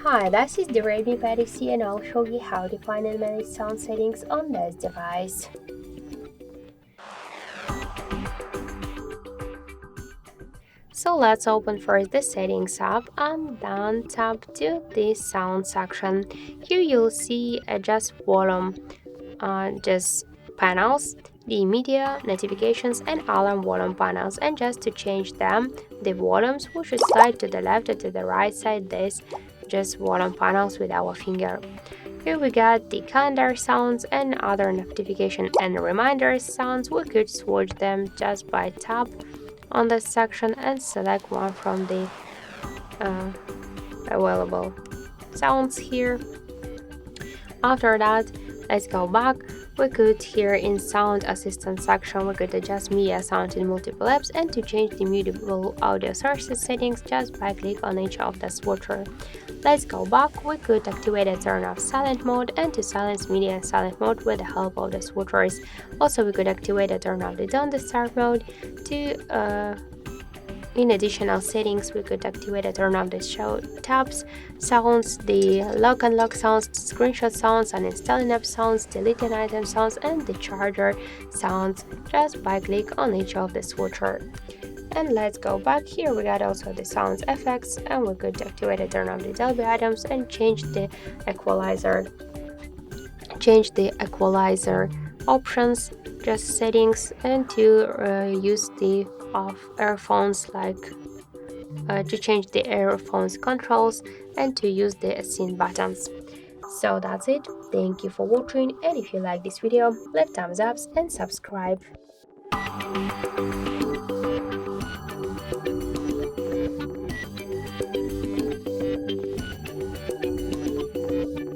Hi, this is the Redmi Pad SE and I'll show you how to find and manage sound settings on this device. So let's open first the settings app and then tap to the sound section. Here you'll see adjust volume, just panels, the media, notifications and alarm volume panels, and just to change them, the volumes we should slide to the left or to the right side this just volume panels with our finger. Here we got the calendar sounds and other notification and reminders sounds. We could switch them just by tap on this section and select one from the available sounds here. After that, let's go back. We could here in sound assistant section we could adjust media sound in multiple apps, and to change the mutable audio sources settings just by click on each of the switcher. Let's go back. We could activate a turn off silent mode and to silence media in silent mode with the help of the switchers. Also we could activate a turn off the don't disturb mode. In additional settings, we could activate a turn off the show tabs sounds, the lock and lock sounds, screenshot sounds, uninstalling app sounds, deleting item sounds, and the charger sounds just by click on each of the switcher. And let's go back. Here we got also the sounds effects, and we could activate a turn off the Dolby items and change the equalizer options, just settings, and to use the off earphones, like to change the earphones controls and to use the scene buttons. So that's it. Thank you for watching, and if you like this video, leave thumbs up and subscribe.